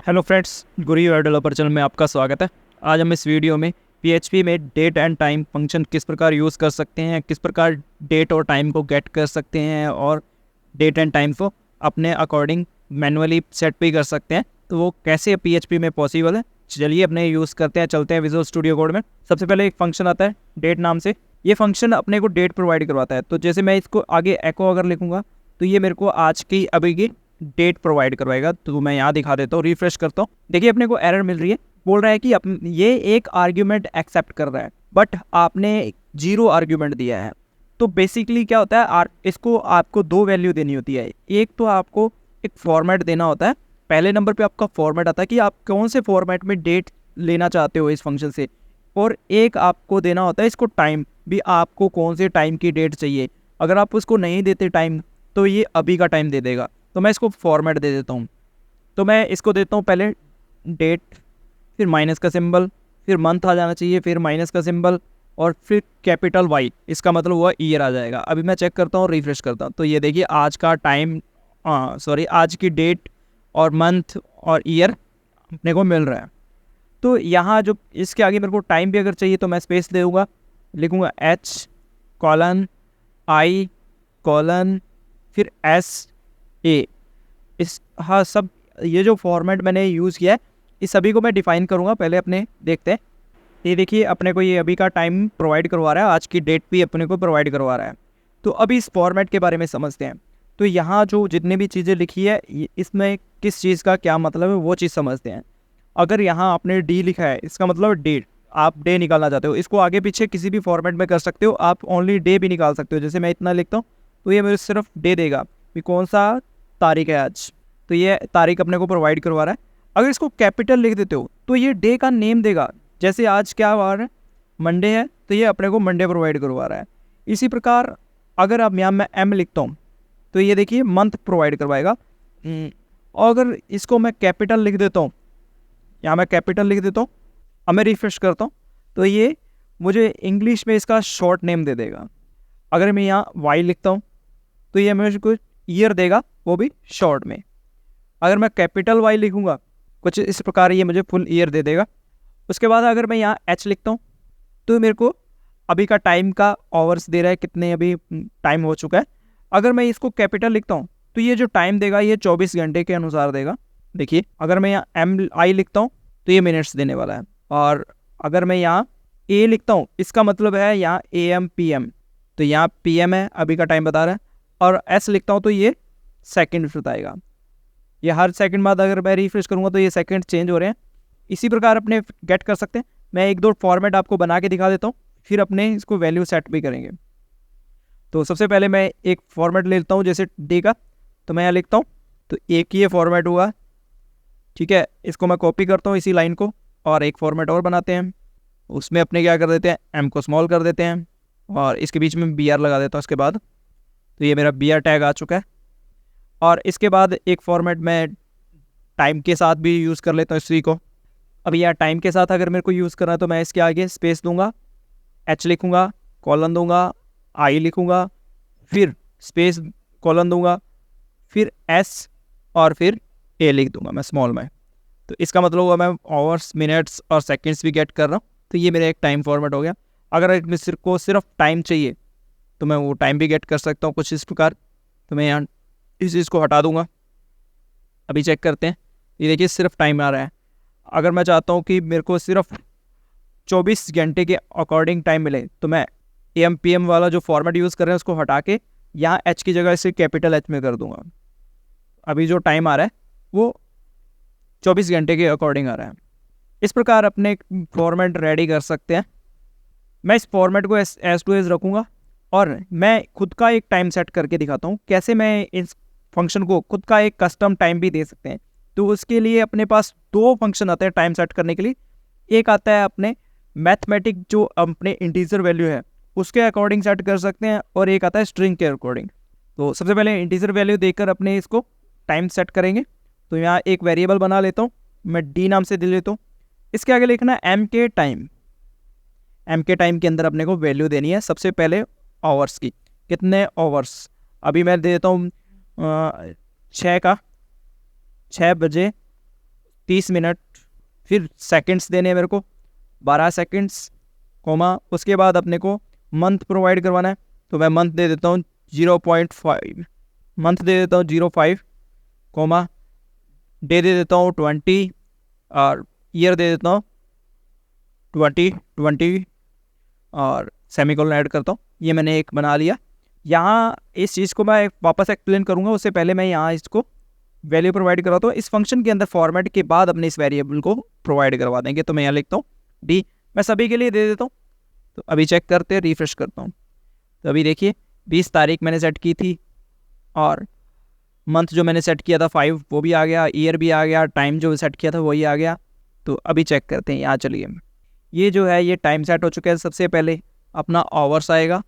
Hello friends, गुरी web developer channel में आपका स्वागत है। आज हम इस वीडियो में PHP में डेट एंड टाइम फंक्शन किस प्रकार यूज़ कर सकते हैं, किस प्रकार डेट और टाइम को गेट कर सकते हैं और डेट एंड टाइम को अपने अकॉर्डिंग मैनुअली सेट भी कर सकते हैं, तो वो कैसे PHP में पॉसिबल है। चलिए अपने यूज़ करते हैं, चलते हैं विजुअल स्टूडियो कोड में। सबसे पहले एक फंक्शन आता है डेट नाम से। ये फंक्शन अपने को डेट प्रोवाइड करवाता है। तो जैसे मैं इसको आगे एको अगर लिखूँगा तो ये मेरे को आज की अभी की डेट प्रोवाइड करवाएगा। तो मैं यहाँ दिखा देता हूँ, रिफ्रेश करता हूँ। देखिए अपने को एरर मिल रही है, बोल रहा है कि ये एक आर्ग्यूमेंट एक्सेप्ट कर रहा है, बट आपने 0 आर्ग्यूमेंट दिया है। तो बेसिकली क्या होता है, इसको आपको 2 वैल्यू देनी होती है। एक तो आपको एक फॉर्मेट देना होता है, पहले नंबर पे आपका फॉर्मेट आता है कि आप कौन से फॉर्मेट में डेट लेना चाहते हो इस फंक्शन से, और एक आपको देना होता है इसको टाइम भी, आपको कौन से टाइम की डेट चाहिए। अगर आप उसको नहीं देते टाइम तो ये अभी का टाइम दे देगा। तो मैं इसको फॉर्मेट दे देता हूँ। तो मैं इसको देता हूँ पहले डेट, फिर माइनस का सिंबल, फिर मंथ आ जाना चाहिए, फिर माइनस का सिंबल और फिर कैपिटल वाई। इसका मतलब हुआ ईयर आ जाएगा। अभी मैं चेक करता हूँ, रिफ्रेश करता हूँ, तो ये देखिए आज का टाइम, आज की डेट और मंथ और ईयर अपने को मिल रहा है। तो यहाँ जो इसके आगे मेरे को टाइम भी अगर चाहिए तो मैं स्पेस दे दूँगा, लिखूँगा H:I: फिर SA। हाँ, सब ये जो फॉर्मेट मैंने यूज़ किया है इस सभी को मैं डिफ़ाइन करूँगा। पहले अपने देखते हैं। ये देखिए अपने को ये अभी का टाइम प्रोवाइड करवा रहा है, आज की डेट भी अपने को प्रोवाइड करवा रहा है। तो अभी इस फॉर्मेट के बारे में समझते हैं। तो यहाँ जो जितने भी चीज़ें लिखी है इसमें किस चीज़ का क्या मतलब है वो चीज़ समझते हैं। अगर यहाँ आपने डी लिखा है इसका मतलब डेट, आप डे निकालना चाहते हो। इसको आगे पीछे किसी भी फॉर्मेट में कर सकते हो, आप ओनली डे भी निकाल सकते हो। जैसे मैं इतना लिखता हूँ तो ये मेरे सिर्फ डे देगा कि कौन सा तारीख है आज, तो ये तारीख अपने को प्रोवाइड करवा रहा है। अगर इसको कैपिटल लिख देते हो तो ये डे का नेम देगा। जैसे आज क्या वार है, मंडे है, तो ये अपने को मंडे प्रोवाइड करवा रहा है। इसी प्रकार अगर अब यहाँ मैं एम लिखता हूँ तो ये देखिए मंथ प्रोवाइड करवाएगा। और अगर इसको मैं कैपिटल लिख देता हूँ, यहाँ मैं कैपिटल लिख देता हूँ, अब मैं रिफ्रेश करता हूँ तो ये मुझे इंग्लिश में इसका शॉर्ट नेम दे देगा। अगर मैं यहाँ वाई लिखता हूँ तो ये मेरे को ईयर देगा, वो भी शॉर्ट में। अगर मैं कैपिटल वाई लिखूँगा कुछ इस प्रकार ये मुझे फुल ईयर दे देगा। उसके बाद अगर मैं यहाँ एच लिखता हूँ तो मेरे को अभी का टाइम का आवर्स दे रहा है, कितने अभी टाइम हो चुका है। अगर मैं इसको कैपिटल लिखता हूँ तो ये जो टाइम देगा ये 24 घंटे के अनुसार देगा। देखिए अगर मैं यहाँ एम आई लिखता हूँ तो ये मिनट्स देने वाला है। और अगर मैं यहाँ ए लिखता हूँ इसका मतलब है यहाँ AM PM, तो यहाँ PM है, अभी का टाइम बता रहा है। और एस लिखता हूँ तो ये सेकंड बताएगा। ये हर सेकंड बाद अगर मैं रिफ्रेश करूँगा तो ये सेकंड चेंज हो रहे हैं। इसी प्रकार अपने गेट कर सकते हैं। मैं एक दो फॉर्मेट आपको बना के दिखा देता हूँ, फिर अपने इसको वैल्यू सेट भी करेंगे। तो सबसे पहले मैं एक फॉर्मेट ले लेता हूँ जैसे डे का। तो मैं यहाँ लिखता हूँ तो एक ये फॉर्मेट हुआ, ठीक है। इसको मैं कॉपी करता हूँ इसी लाइन को और एक फॉर्मेट और बनाते हैं। उसमें अपने क्या कर देते हैं, एम को स्मॉल कर देते हैं और इसके बीच में BR लगा देता हूँ इसके बाद। तो ये मेरा BR टैग आ चुका है। और इसके बाद एक फॉर्मेट में टाइम के साथ भी यूज़ कर लेता हूँ इसी को। अब यार टाइम के साथ अगर मेरे को यूज़ करना है तो मैं इसके आगे स्पेस दूंगा, H लिखूँगा, कॉलन दूंगा, I लिखूँगा, फिर स्पेस कॉलन दूंगा, फिर S और फिर A लिख दूंगा मैं स्मॉल में। तो इसका मतलब हुआ मैं आवर्स, मिनट्स और सेकंड्स भी गेट कर रहा हूँ। तो ये मेरा एक टाइम फॉर्मेट हो गया। अगर सिर्फ टाइम चाहिए तो मैं वो टाइम भी गेट कर सकता हूँ कुछ इस प्रकार। तो मैं यहाँ इस चीज़ को हटा दूंगा। अभी चेक करते हैं, ये देखिए सिर्फ टाइम आ रहा है। अगर मैं चाहता हूँ कि मेरे को सिर्फ 24 घंटे के अकॉर्डिंग टाइम मिले तो मैं AM PM वाला जो फॉर्मेट यूज़ कर रहे हैं उसको हटा के यहाँ H की जगह इसे कैपिटल H में कर दूंगा। अभी जो टाइम आ रहा है वो 24 घंटे के अकॉर्डिंग आ रहा है। इस प्रकार अपने फॉर्मेट रेडी कर सकते हैं। मैं इस फॉर्मेट को एज टू एज रखूँगा और मैं खुद का एक टाइम सेट करके दिखाता हूँ कैसे मैं इस फंक्शन को खुद का एक कस्टम टाइम भी दे सकते हैं। तो उसके लिए अपने पास 2 फंक्शन आते हैं टाइम सेट करने के लिए। एक आता है अपने मैथमेटिक, जो अपने इंटीजर वैल्यू है उसके अकॉर्डिंग सेट कर सकते हैं, और एक आता है स्ट्रिंग के अकॉर्डिंग। तो सबसे पहले इंटीजर वैल्यू देकर अपने इसको टाइम सेट करेंगे। तो यहाँ एक वेरिएबल बना लेता हूँ, मैं D नाम से दे लेता हूँ। इसके आगे लिखना है M के टाइम। M के टाइम के अंदर अपने को वैल्यू देनी है सबसे पहले आवर्स की, कितने आवर्स। अभी मैं दे देता हूँ 6 बजे 30 मिनट, फिर सेकंड्स देने हैं मेरे को 12 सेकंड्स, कोमा उसके बाद अपने को मंथ प्रोवाइड करवाना है, तो मैं मंथ दे देता हूँ 0.5, मंथ दे देता हूँ 0.5, कोमा डे दे देता हूँ 20 और ईयर दे देता हूँ 2020 और सेमीकोलन ऐड करता हूँ। ये मैंने एक बना लिया। यहाँ इस चीज़ को मैं वापस एक्सप्लेन करूँगा, उससे पहले मैं यहाँ इसको वैल्यू प्रोवाइड करवाता हूँ। इस फंक्शन के अंदर फॉर्मेट के बाद अपने इस वेरिएबल को प्रोवाइड करवा देंगे। तो मैं यहाँ लिखता हूँ डी, मैं सभी के लिए दे देता हूँ। तो अभी चेक करते हैं, रिफ्रेश करता हूँ, तो अभी देखिए 20 तारीख मैंने सेट की थी और मंथ जो मैंने सेट किया था 5 वो भी आ गया, ईयर भी आ गया, टाइम जो सेट किया था वही आ गया। तो अभी चेक करते हैं, यहाँ चलिए, ये जो है ये टाइम सेट हो चुका है। सबसे पहले अपना आवर्स आएगा,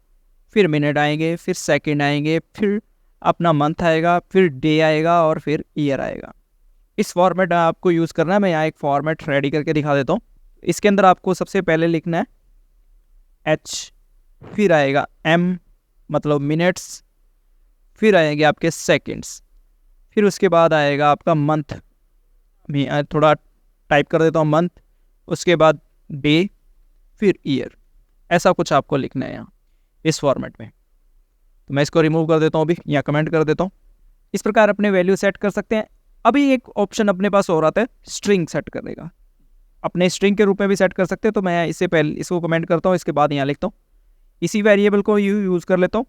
फिर मिनट आएंगे, फिर सेकंड आएंगे, फिर अपना मंथ आएगा, फिर डे आएगा और फिर ईयर आएगा। इस फॉर्मेट आपको यूज़ करना है। मैं यहाँ एक फॉर्मेट रेडी करके दिखा देता हूँ। इसके अंदर आपको सबसे पहले लिखना है एच, फिर आएगा एम मतलब मिनट्स, फिर आएंगे आपके सेकंड्स, फिर उसके बाद आएगा आपका मंथ, मैं थोड़ा टाइप कर देता हूँ मंथ, उसके बाद डे, फिर ईयर। ऐसा कुछ आपको लिखना है यहाँ इस फॉर्मेट में। तो मैं इसको रिमूव कर देता हूँ, अभी यहाँ कमेंट कर देता हूँ। इस प्रकार अपने वैल्यू सेट कर सकते हैं। अभी एक ऑप्शन अपने पास और आता है स्ट्रिंग सेट करने का, अपने स्ट्रिंग के रूप में भी सेट कर सकते हैं। तो मैं इससे पहले इसको कमेंट करता हूँ, इसके बाद यहाँ लिखता हूँ, इसी वेरिएबल को यूज़ कर लेता हूँ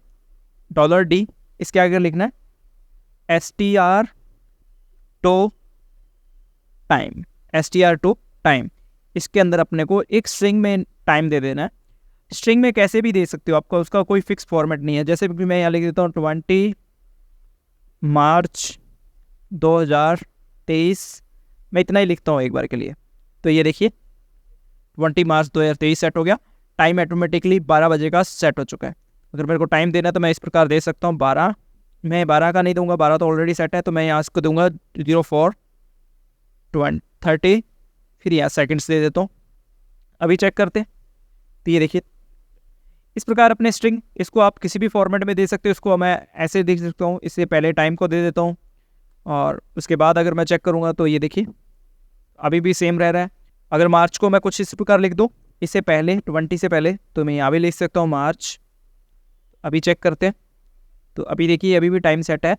$D, इसके आगे लिखना है str to time, str to time. इसके अंदर अपने को एक स्ट्रिंग में टाइम दे देना है। स्ट्रिंग में कैसे भी दे सकते हो, आपका उसका कोई फिक्स फॉर्मेट नहीं है। जैसे भी मैं यहाँ लिख देता हूँ 20 मार्च 2023, मैं इतना ही लिखता हूँ एक बार के लिए। तो ये देखिए 20 मार्च 2023 सेट हो गया। टाइम ऑटोमेटिकली 12 बजे का सेट हो चुका है। अगर मेरे को टाइम देना है तो मैं इस प्रकार दे सकता हूँ 12, मैं 12 का नहीं दूंगा, 12 तो ऑलरेडी सेट है, तो मैं यहाँ इसको दूंगा 04:30, फिर यहाँ सेकंड्स दे देता हूँ। अभी चेक करते हैं, तो ये देखिए इस प्रकार अपने स्ट्रिंग, इसको आप किसी भी फॉर्मेट में दे सकते हो। इसको मैं ऐसे देख सकता हूँ, इससे पहले टाइम को दे देता हूँ और उसके बाद अगर मैं चेक करूँगा तो ये देखिए अभी भी सेम रह रहा है। अगर मार्च को मैं कुछ इस प्रकार लिख दूँ इससे पहले 20 से पहले, तो मैं यहाँ भी लिख सकता हूँ मार्च। अभी चेक करते हैं, तो अभी देखिए अभी भी टाइम सेट है।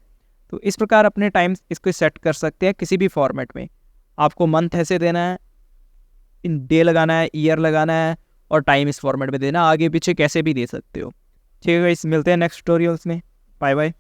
तो इस प्रकार अपने टाइम इसको सेट कर सकते हैं किसी भी फॉर्मेट में। आपको मंथ ऐसे देना है, इन डे लगाना है, ईयर लगाना है और टाइम इस फॉर्मेट में देना, आगे पीछे कैसे भी दे सकते हो। ठीक है गाइस, मिलते हैं नेक्स्ट ट्यूटोरियल्स में। Bye bye.